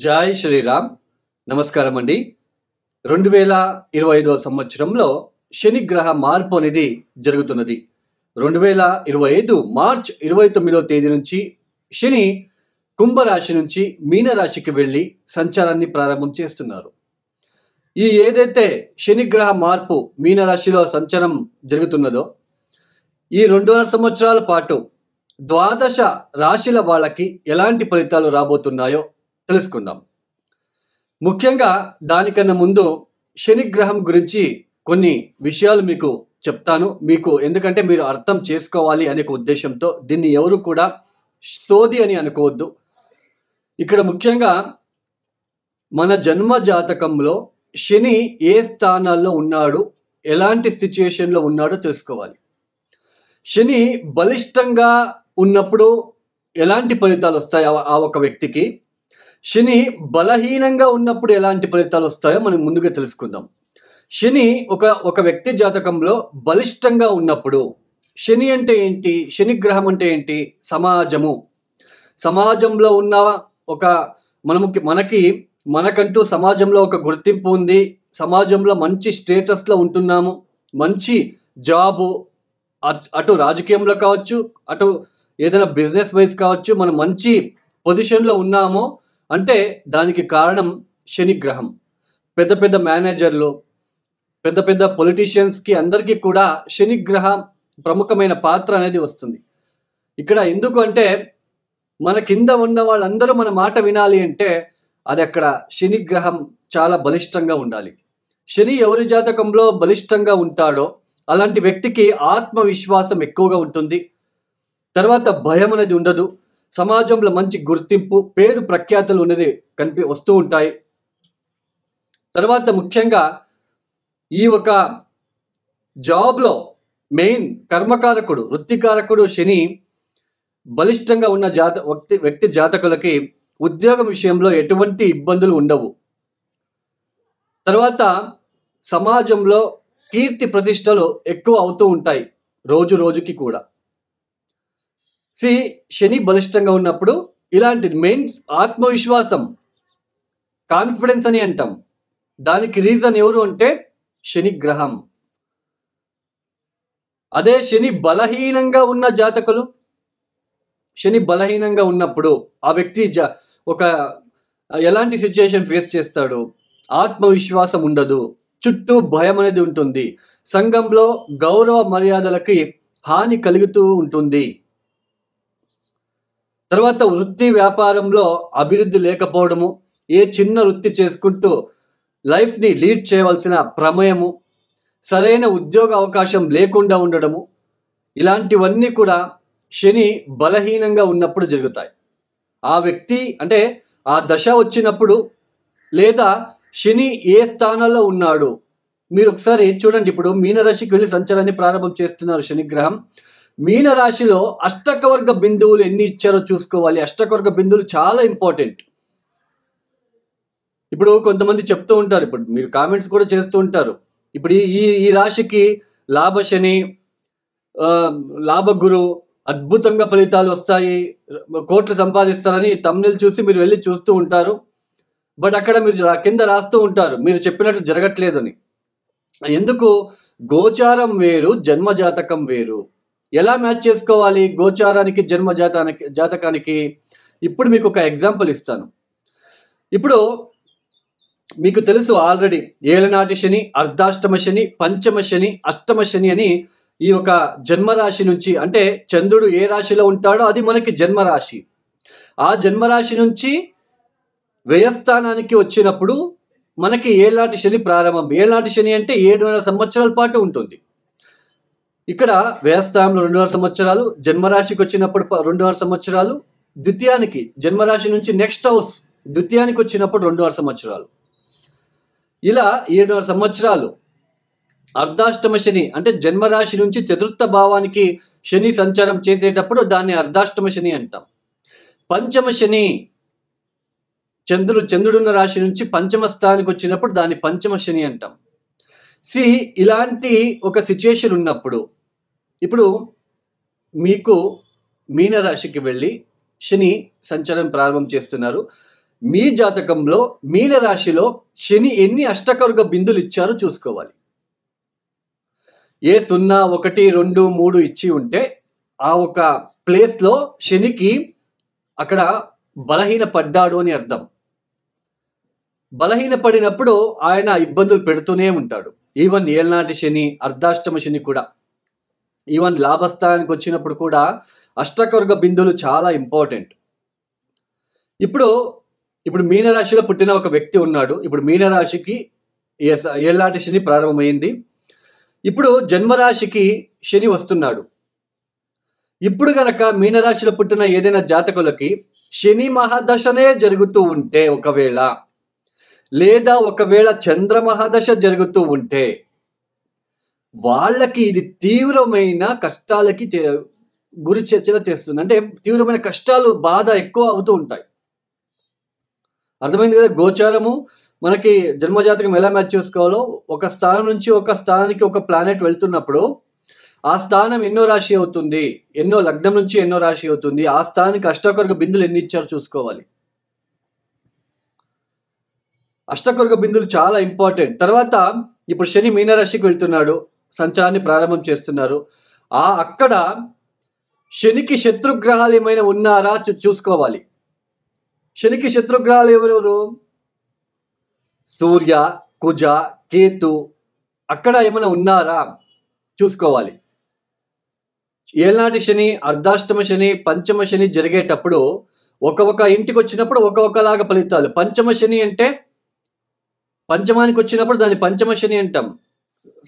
జై శ్రీరామ్. నమస్కారం అండి. 2025వ సంవత్సరంలో శని గ్రహ మార్పు అనేది జరుగుతున్నది. 2025 మార్చ్ 29వ తేదీ నుంచి శని కుంభరాశి నుంచి మీనరాశికి వెళ్ళి సంచారాన్ని ప్రారంభం చేస్తున్నారు. ఈ ఏదైతే శని గ్రహ మార్పు మీనరాశిలో సంచారం జరుగుతున్నదో ఈ 2.5 సంవత్సరాల పాటు ద్వాదశ రాశుల వాళ్ళకి ఎలాంటి ఫలితాలు రాబోతున్నాయో తెలుసుకుందాం. ముఖ్యంగా దానికన్నా ముందు శని గ్రహం గురించి కొన్ని విషయాలు మీకు చెప్తాను. ఎందుకంటే మీరు అర్థం చేసుకోవాలి అనే ఉద్దేశంతో దీన్ని ఎవరు కూడా సోది అని అనుకోవద్దు. ఇక్కడ ముఖ్యంగా మన జన్మ జాతకంలో శని ఏ స్థానాల్లో ఉన్నాడు, ఎలాంటి సిచ్యుయేషన్లో ఉన్నాడో తెలుసుకోవాలి. శని బలిష్టంగా ఉన్నప్పుడు ఎలాంటి ఫలితాలు వస్తాయి ఆ ఒక వ్యక్తికి, శని బలహీనంగా ఉన్నప్పుడు ఎలాంటి ఫలితాలు వస్తాయో మనం ముందుగా తెలుసుకుందాం. శని ఒక వ్యక్తి జాతకంలో బలిష్టంగా ఉన్నప్పుడు, శని అంటే ఏంటి, శని గ్రహం అంటే ఏంటి, సమాజంలో ఉన్న ఒక మనకంటూ సమాజంలో ఒక గుర్తింపు ఉంది, సమాజంలో మంచి స్టేటస్లో ఉంటున్నాము, మంచి జాబు, అటు రాజకీయంలో కావచ్చు, అటు ఏదైనా బిజినెస్ వైజ్ కావచ్చు, మనం మంచి పొజిషన్లో ఉన్నాము అంటే దానికి కారణం శని గ్రహం. పెద్ద పెద్ద మేనేజర్లు, పెద్ద పెద్ద పొలిటీషియన్స్కి అందరికీ కూడా శని గ్రహం ప్రముఖమైన పాత్ర అనేది వస్తుంది. ఇక్కడ ఎందుకు అంటే మన కింద ఉన్న వాళ్ళందరూ మన మాట వినాలి అంటే అది అక్కడ శని గ్రహం చాలా బలిష్టంగా ఉండాలి. శని ఎవరి జాతకంలో బలిష్టంగా ఉంటాడో అలాంటి వ్యక్తికి ఆత్మవిశ్వాసం ఎక్కువగా ఉంటుంది. తర్వాత భయం అనేది ఉండదు. సమాజంలో మంచి గుర్తింపు, పేరు ప్రఖ్యాతులు అనేది వస్తూ ఉంటాయి. తర్వాత ముఖ్యంగా ఈ ఒక జాబ్లో మెయిన్ కర్మకారకుడు, వృత్తికారకుడు శని బలిష్టంగా ఉన్న వ్యక్తి జాతకులకి ఉద్యోగం విషయంలో ఎటువంటి ఇబ్బందులు ఉండవు. తర్వాత సమాజంలో కీర్తి ప్రతిష్టలు ఎక్కువ అవుతూ ఉంటాయి రోజు రోజుకి కూడా. శని బలిష్టంగా ఉన్నప్పుడు ఇలాంటి మెయిన్ ఆత్మవిశ్వాసం, కాన్ఫిడెన్స్ అని అంటాం. దానికి రీజన్ ఎవరు అంటే శని గ్రహం. అదే శని బలహీనంగా ఉన్న జాతకులు, శని బలహీనంగా ఉన్నప్పుడు ఆ వ్యక్తి ఎలాంటి సిచ్యుయేషన్ ఫేస్ చేస్తాడు, ఆత్మవిశ్వాసం ఉండదు, చుట్టూ భయం అనేది ఉంటుంది, సంఘంలో గౌరవ మర్యాదలకి హాని కలుగుతూ ఉంటుంది. తర్వాత వృత్తి వ్యాపారంలో అభివృద్ధి లేకపోవడము, ఏ చిన్న వృత్తి చేసుకుంటూ లైఫ్ని లీడ్ చేయవలసిన ప్రమేయము, సరైన ఉద్యోగ అవకాశం లేకుండా ఉండడము, ఇలాంటివన్నీ కూడా శని బలహీనంగా ఉన్నప్పుడు జరుగుతాయి. ఆ వ్యక్తి అంటే ఆ దశ వచ్చినప్పుడు, లేదా శని ఏ స్థానంలో ఉన్నాడు మీరు ఒకసారి చూడండి. ఇప్పుడు మీనరాశికి వెళ్ళి సంచారాన్ని ప్రారంభం చేస్తున్నారు శని గ్రహం. మీనరాశిలో అష్టకవర్గ బిందువులు ఎన్ని ఇచ్చారో చూసుకోవాలి. అష్టకవర్గ బిందువులు చాలా ఇంపార్టెంట్. ఇప్పుడు కొంతమంది చెప్తూ ఉంటారు, ఇప్పుడు మీరు కామెంట్స్ కూడా చేస్తూ ఉంటారు, ఇప్పుడు ఈ రాశికి లాభశని, లాభగురు, అద్భుతంగా ఫలితాలు వస్తాయి, కోట్లు సంపాదిస్తారని తమ్నెల్ చూసి మీరు వెళ్ళి చూస్తూ ఉంటారు. బట్ అక్కడ మీరు కింద రాస్తూ ఉంటారు మీరు చెప్పినట్టు జరగట్లేదని. ఎందుకు? గోచారం వేరు, జన్మజాతకం వేరు. ఎలా మ్యాచ్ చేసుకోవాలి గోచారానికి, జాతకానికి? ఇప్పుడు మీకు ఒక ఎగ్జాంపుల్ ఇస్తాను. ఇప్పుడు మీకు తెలుసు ఆల్రెడీ ఏలనాటి శని, అర్ధాష్టమ శని, పంచమ శని, అష్టమ శని అని ఈ ఒక జన్మరాశి నుంచి, అంటే చంద్రుడు ఏ రాశిలో ఉంటాడో అది మనకి జన్మరాశి. ఆ జన్మరాశి నుంచి వ్యయస్థానానికి వచ్చినప్పుడు మనకి ఏళ్ళనాటి శని ప్రారంభం. ఏళ్ళనాటి శని అంటే 7.5 సంవత్సరాల పాటు ఉంటుంది. ఇక్కడ వ్యయస్థానంలో 2.5 సంవత్సరాలు, జన్మరాశికి వచ్చినప్పుడు 2.5 సంవత్సరాలు, ద్వితీయానికి జన్మరాశి నుంచి నెక్స్ట్ హౌస్ ద్వితీయానికి వచ్చినప్పుడు 2.5 సంవత్సరాలు, ఇలా 7.5 సంవత్సరాలు. అర్ధాష్టమ శని అంటే జన్మరాశి నుంచి చతుర్థ భావానికి శని సంచారం చేసేటప్పుడు దాన్ని అర్ధాష్టమ శని అంటాం. పంచమ శని చంద్రుడున్న రాశి నుంచి పంచమ స్థానానికి వచ్చినప్పుడు దాన్ని పంచమ శని అంటాం. ఇలాంటి ఒక సిచ్యుయేషన్ ఉన్నప్పుడు ఇప్పుడు మీకు మీనరాశికి వెళ్ళి శని సంచారం ప్రారంభం చేస్తున్నారు. మీ జాతకంలో మీన రాశిలో శని ఎన్ని అష్టకర్గ బిందులు ఇచ్చారో చూసుకోవాలి. ఏ 0, 1, 2, 3 ఇచ్చి ఉంటే ఆ ఒక ప్లేస్‌లో శనికి అక్కడ బలహీన పడ్డాడు అని అర్థం. బలహీన పడినప్పుడు ఆయన ఇబ్బందులు పెడుతూనే ఉంటాడు. ఈవెన్ ఏళ్నాటి శని, అర్ధాష్టమ శని కూడా. ఈవెన్ లాభస్థానానికి వచ్చినప్పుడు కూడా అష్టకర్గ బిందులు చాలా ఇంపార్టెంట్. ఇప్పుడు మీనరాశిలో పుట్టిన ఒక వ్యక్తి ఉన్నాడు. ఇప్పుడు మీనరాశికి ఏళ్నాటి శని ప్రారంభమైంది. ఇప్పుడు జన్మరాశికి శని వస్తున్నాడు. ఇప్పుడు గనక మీనరాశిలో పుట్టిన ఏదైనా జాతకులకి శని మహాదశనే జరుగుతూ ఉంటే ఒకవేళ చంద్ర మహాదశ జరుగుతూ ఉంటే వాళ్ళకి ఇది తీవ్రమైన కష్టాలకి గురి చేస్తుంది. అంటే తీవ్రమైన కష్టాలు, బాధ ఎక్కువ అవుతూ ఉంటాయి. అర్థమైంది కదా? గోచారము మనకి జన్మజాతకం ఎలా మ్యాచ్ చేసుకోవాలో, ఒక స్థానం నుంచి ఒక స్థానానికి ఒక ప్లానెట్ వెళ్తున్నప్పుడు ఆ స్థానం ఎన్నో రాశి అవుతుంది, ఎన్నో లగ్నం నుంచి ఎన్నో రాశి అవుతుంది, ఆ స్థానానికి అష్టకర్గ బిందులు ఎన్ని ఇచ్చారో చూసుకోవాలి. అష్టకర్గ బిందులు చాలా ఇంపార్టెంట్. తర్వాత ఇప్పుడు శని మీనరాశికి వెళ్తున్నాడు, సంచారాన్ని ప్రారంభం చేస్తున్నారు. అక్కడ శనికి శత్రుగ్రహాలు ఏమైనా ఉన్నారా చూసుకోవాలి. శనికి శత్రుగ్రహాలు ఎవరెవరు? సూర్య, కుజ, కేతు అక్కడ ఏమైనా ఉన్నారా చూసుకోవాలి. ఏళ్నాటి శని, అర్ధాష్టమ శని, పంచమ శని జరిగేటప్పుడు ఒక ఇంటికి వచ్చినప్పుడు ఒకలాగా ఫలితాలు. పంచమ శని అంటే పంచమానికి వచ్చినప్పుడు దాన్ని పంచమ శని అంటాం.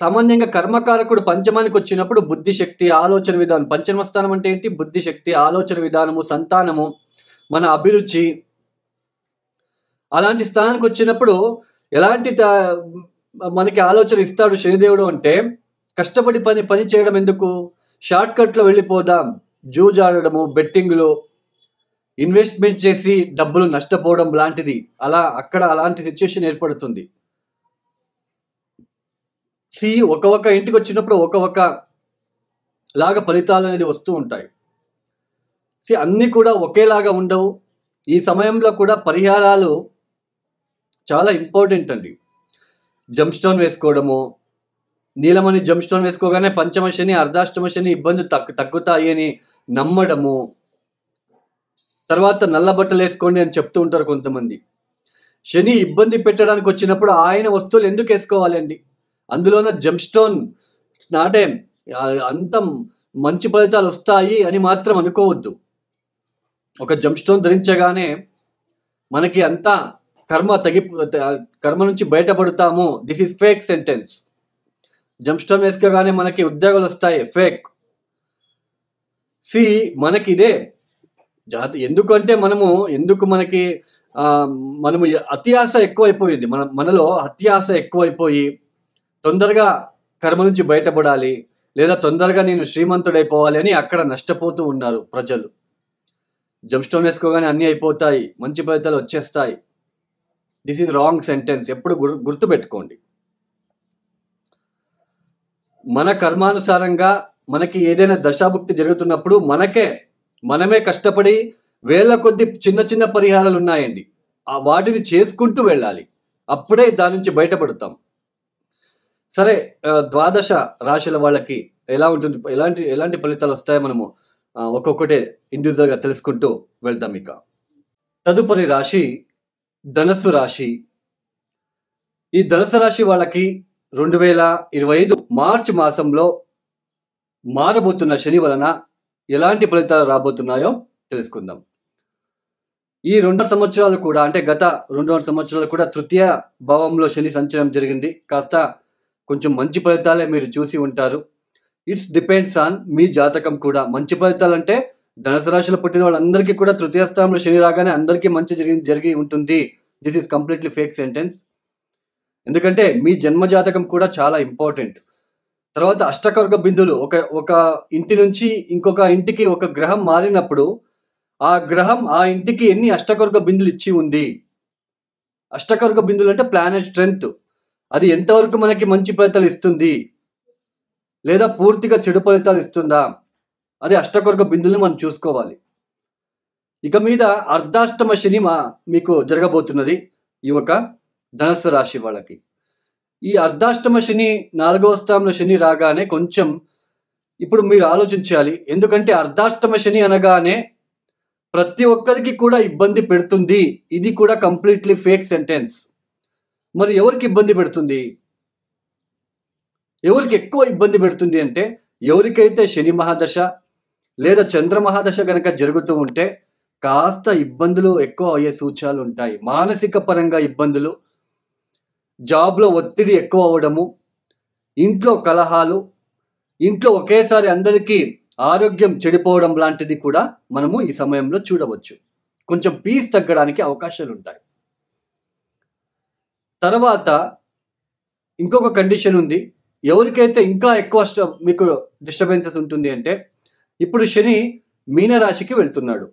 సామాన్యంగా కర్మకారకుడు పంచమానికి వచ్చినప్పుడు బుద్ధిశక్తి, ఆలోచన విధానం. పంచమ స్థానం అంటే ఏంటి? బుద్ధిశక్తి, ఆలోచన విధానము, సంతానము, మన అభిరుచి. అలాంటి స్థానానికి వచ్చినప్పుడు ఎలాంటి మనకి ఆలోచన ఇస్తాడు శనిదేవుడు అంటే, కష్టపడి పని చేయడం ఎందుకు? షార్ట్ కట్లో వెళ్ళిపోదాం, జూజాడము, బెట్టింగ్లు, ఇన్వెస్ట్మెంట్ చేసి డబ్బులు నష్టపోవడం లాంటిది. అక్కడ అలాంటి సిచ్యుయేషన్ ఏర్పడుతుంది. ఒక ఇంటికి వచ్చినప్పుడు ఒక లాగా ఫలితాలు అనేది వస్తూ ఉంటాయి. అన్నీ కూడా ఒకేలాగా ఉండవు. ఈ సమయంలో కూడా పరిహారాలు చాలా ఇంపార్టెంట్ అండి. జంప్ స్టోన్ వేసుకోవడము, నీలమణి జంప్ స్టోన్ వేసుకోగానే పంచమ శని, అర్ధాష్టమ శని ఇబ్బందులు తగ్గుతాయి అని నమ్మడము. తర్వాత నల్ల బట్టలు వేసుకోండి అని చెప్తూ ఉంటారు కొంతమంది. శని ఇబ్బంది పెట్టడానికి వచ్చినప్పుడు ఆయన వస్తువులు ఎందుకు వేసుకోవాలి అండి? అందులోన జంప్ స్టోన్ నాటే అంత మంచి ఫలితాలు వస్తాయి అని మాత్రం అనుకోవద్దు. ఒక జంప్ స్టోన్ ధరించగానే మనకి అంతా కర్మ నుంచి బయటపడతాము. This is fake sentence. Jump stone వేసుకోగానే మనకి ఉద్యోగాలు వస్తాయి, ఫేక్. మనకి ఇదే ఎందుకంటే మనము అత్యాశ ఎక్కువైపోయింది. మనలో అత్యాశ ఎక్కువైపోయి తొందరగా కర్మ నుంచి బయటపడాలి, లేదా తొందరగా నేను శ్రీమంతుడైపోవాలి అని అక్కడ నష్టపోతూ ఉన్నారు ప్రజలు. జంప్ స్టోన్ వేసుకోగానే అన్నీ అయిపోతాయి, మంచి ఫలితాలు వచ్చేస్తాయి. This is wrong sentence. ఎప్పుడు గుర్తుపెట్టుకోండి. మన కర్మానుసారంగా మనకి ఏదైనా దశాభుక్తి జరుగుతున్నప్పుడు మనమే కష్టపడి వేల కొద్ది చిన్న పరిహారాలు ఉన్నాయండి. వాటిని చేసుకుంటూ వెళ్ళాలి. అప్పుడే దాని నుంచి బయటపడతాం. సరే, ద్వాదశ రాశుల వాళ్ళకి ఎలా ఉంటుంది, ఎలాంటి ఫలితాలు వస్తాయో మనము ఒక్కొక్కటే ఇండివిజువల్గా తెలుసుకుంటూ వెళ్దాం. ఇక తదుపరి రాశి ధనస్సు రాశి. ఈ ధనుసు రాశి వాళ్ళకి 2025 మార్చి మాసంలో మారబోతున్న శని వలన ఎలాంటి ఫలితాలు రాబోతున్నాయో తెలుసుకుందాం. ఈ 2 సంవత్సరాలు కూడా, అంటే గత 2 సంవత్సరాలు కూడా తృతీయ భావంలో శని సంచారం జరిగింది. కాస్త కొంచెం మంచి ఫలితాలే మీరు చూసి ఉంటారు. ఇట్స్ డిపెండ్స్ ఆన్ మీ జాతకం కూడా. మంచి ఫలితాలు అంటే ధనుసు రాశిలో పుట్టిన వాళ్ళందరికీ కూడా తృతీయ స్థానంలో శని రాగానే అందరికీ మంచి జరిగి ఉంటుంది. This is completely fake sentence. ఎందుకంటే మీ జన్మ జాతకం కూడా చాలా ఇంపార్టెంట్. తర్వాత అష్టకర్గ బిందులు, ఒక ఇంటి నుంచి ఇంకొక ఇంటికి ఒక గ్రహం మారినప్పుడు ఆ గ్రహం ఆ ఇంటికి ఎన్ని అష్టకర్గ బిందులు ఇచ్చి ఉంది. అష్టకర్గ బిందులు అంటే ప్లానెట్ స్ట్రెంగ్త్. అది ఎంతవరకు మనకి మంచి ఫలితాలు ఇస్తుంది లేదా పూర్తిగా చెడు ఫలితాలు ఇస్తుందా, అది అష్టకర్గ బిందుల్ని మనం చూసుకోవాలి. ఇక మీద అర్ధాష్టమ శని మీకు జరగబోతున్నది ఈ యొక్క ధనుస్సు రాశి వాళ్ళకి. ఈ అర్ధాష్టమ శని 4వ స్థానంలో శని రాగానే కొంచెం ఇప్పుడు మీరు ఆలోచించాలి. ఎందుకంటే అర్ధాష్టమ శని అనగానే ప్రతి ఒక్కరికి కూడా ఇబ్బంది పెడుతుంది. ఇది కూడా కంప్లీట్‌లీ ఫేక్ సెంటెన్స్. మరి ఎవరికి ఇబ్బంది పెడుతుంది? ఎవరికి ఎక్కువ ఇబ్బంది పెడుతుంది అంటే, ఎవరికైతే శని మహాదశ లేదా చంద్ర మహాదశ గనక జరుగుతూ ఉంటే కాస్త ఇబ్బందులు ఎక్కువ అయ్యే సూచనలు ఉంటాయి. మానసిక పరంగా ఇబ్బందులు, జాబ్‌లో ఒత్తిడి ఎక్కువ అవ్వడము, ఇంట్లో కలహాలు, ఇంట్లో ఒకేసారి అందరికీ ఆరోగ్యం చెడిపోవడం లాంటిది కూడా మనము ఈ సమయంలో చూడవచ్చు. కొంచెం పీస్ తగ్గడానికి అవకాశాలుంటాయి. తర్వాత ఇంకొక కండిషన్ ఉంది. ఎవరికైతే ఇంకా ఎక్కువ మీకు డిస్టర్బెన్సెస్ ఉంటుంది అంటే, ఇప్పుడు శని మీనరాశికి వెళ్తున్నాడు.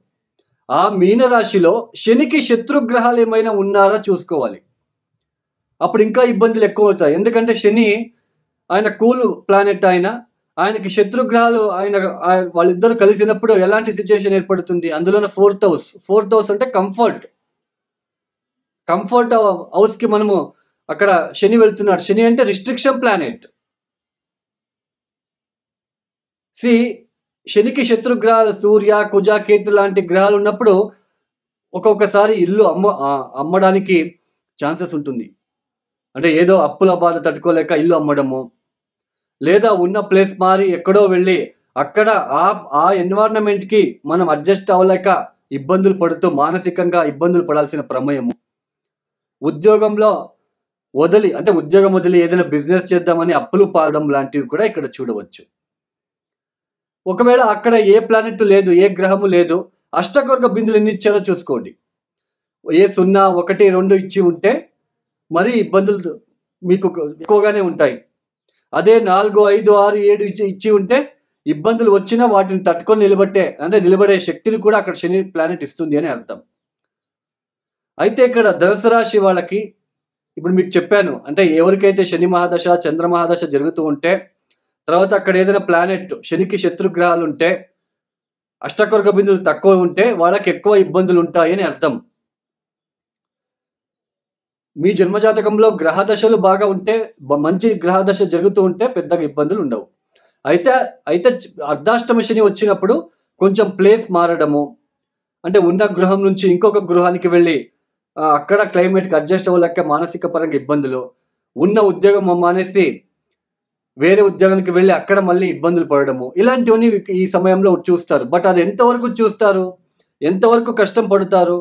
ఆ మీనరాశిలో శనికి శత్రుగ్రహాలు ఏమైనా ఉన్నారా చూసుకోవాలి. అప్పుడు ఇంకా ఇబ్బందులు ఎక్కువవుతాయి. ఎందుకంటే శని ఆయన కూల్ ప్లానెట్ ఆయనకి శత్రుగ్రహాలు వాళ్ళిద్దరూ కలిసినప్పుడు ఎలాంటి సిట్యుయేషన్ ఏర్పడుతుంది? అందులోనే ఫోర్త్ హౌస్ అంటే కంఫర్ట్ హౌస్‌కి మనము అక్కడ శని వెళ్తున్నాడు. శని అంటే రిస్ట్రిక్షన్ ప్లానెట్. శనికి శత్రుగ్రహాలు సూర్య, కుజ, కేతు లాంటి గ్రహాలు ఉన్నప్పుడు ఒక్కొక్కసారి ఇల్లు అమ్మడానికి ఛాన్సెస్ ఉంటుంది. అంటే ఏదో అప్పుల బాధ తట్టుకోలేక ఇల్లు అమ్మడము, లేదా ఉన్న ప్లేస్ మారి ఎక్కడో వెళ్ళి అక్కడ ఆ ఎన్విరాన్మెంట్‌కి మనం అడ్జస్ట్ అవ్వలేక ఇబ్బందులు పడుతూ మానసికంగా ఇబ్బందులు పడాల్సిన ప్రమేయము. ఉద్యోగం వదిలి ఏదైనా బిజినెస్ చేద్దామని అప్పులు పాడడం లాంటివి కూడా ఇక్కడ చూడవచ్చు. ఒకవేళ అక్కడ ఏ ప్లానెట్ లేదు, ఏ గ్రహము లేదు, అష్టవర్గ బిందులు ఎన్ని ఇచ్చారో చూసుకోండి. ఏ 0, 1, 2 ఇచ్చి ఉంటే మరి ఇబ్బందులు మీకు ఎక్కువగానే ఉంటాయి. అదే 4, 5, 6, 7 ఇచ్చి ఉంటే ఇబ్బందులు వచ్చినా వాటిని తట్టుకొని నిలబడే శక్తిని కూడా అక్కడ శని ప్లానెట్ ఇస్తుంది అని అర్థం. అయితే ఇక్కడ ధనుసు రాశి వాళ్ళకి ఇప్పుడు మీకు చెప్పాను. అంటే ఎవరికైతే శని మహాదశ, చంద్ర మహాదశ జరుగుతూ ఉంటే, తర్వాత అక్కడ ఏదైనా ప్లానెట్ శనికి శత్రుగ్రహాలు ఉంటే, అష్టవర్గ బిందువులు తక్కువ ఉంటే వాళ్ళకి ఎక్కువ ఇబ్బందులు ఉంటాయని అర్థం. మీ జన్మజాతకంలో గ్రహ దశలు బాగా ఉంటే, మంచి గ్రహ దశ జరుగుతూ ఉంటే పెద్దగా ఇబ్బందులు ఉండవు. అయితే అర్ధాష్టమ శని వచ్చినప్పుడు కొంచెం ప్లేస్ మారడము, అంటే ఉన్న గృహం నుంచి ఇంకొక గృహానికి వెళ్ళి అక్కడ క్లైమేట్‌కి అడ్జస్ట్ అవ్వలేక మానసిక పరంగా ఇబ్బందులు, ఉన్న ఉద్యోగం మానేసి వేరే ఉద్యోగానికి వెళ్ళి అక్కడ మళ్ళీ ఇబ్బందులు పడడము, ఇలాంటివన్నీ ఈ సమయంలో చూస్తారు. బట్ అది ఎంతవరకు చూస్తారు? ఎంతవరకు కష్టం పడతారు?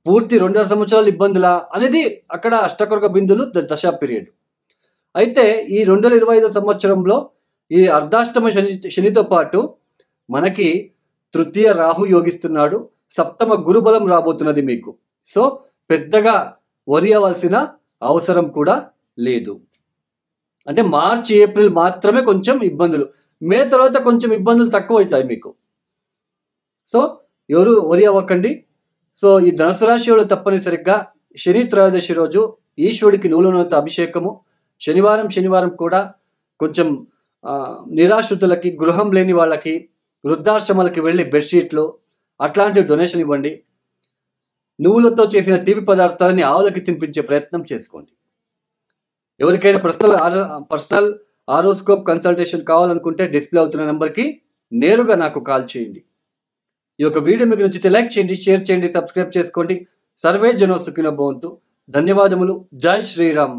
పూర్తి 2.5 సంవత్సరాలు ఇబ్బందులా అనేది అక్కడ అష్టవర్గ బిందువులు దశా పీరియడ్. అయితే ఈ 2025 సంవత్సరంలో ఈ అర్ధాష్టమ శనితో పాటు మనకి తృతీయ రాహు యోగిస్తున్నాడు. సప్తమ గురుబలం రాబోతున్నది మీకు. సో పెద్దగా వరి అవ్వాల్సిన అవసరం కూడా లేదు. అంటే మార్చ్, ఏప్రిల్ మాత్రమే కొంచెం ఇబ్బందులు. మే తర్వాత కొంచెం ఇబ్బందులు తక్కువవుతాయి మీకు. సో ఎవరు వరి అవ్వకండి. సో ఈ ధనుసు రాశి వాళ్ళు తప్పనిసరిగా శని త్రయోదశి రోజు ఈశ్వరుడికి నువ్వులనూనెతో అభిషేకము, శనివారం కూడా కొంచెం నిరాశ్రితులకి, గృహం లేని వాళ్ళకి, వృద్ధాశ్రమాలకి వెళ్ళి బెడ్‌షీట్లు అట్లాంటి డొనేషన్ ఇవ్వండి. నువ్వులతో చేసిన తీపి పదార్థాలని ఆవులకి తినిపించే ప్రయత్నం చేసుకోండి. ఎవరికైనా పర్సనల్ హారోస్కోప్ కన్సల్టేషన్ కావాలనుకుంటే డిస్ప్లే అవుతున్న నంబర్‌కి నేరుగా నాకు కాల్ చేయండి. ఈ యొక్క వీడియో మీకు నచ్చితే లైక్ చేయండి, షేర్ చేయండి, సబ్స్క్రైబ్ చేసుకోండి. సర్వే జనో సుఖినో భవంతు. ధన్యవాదములు. జై శ్రీరామ్.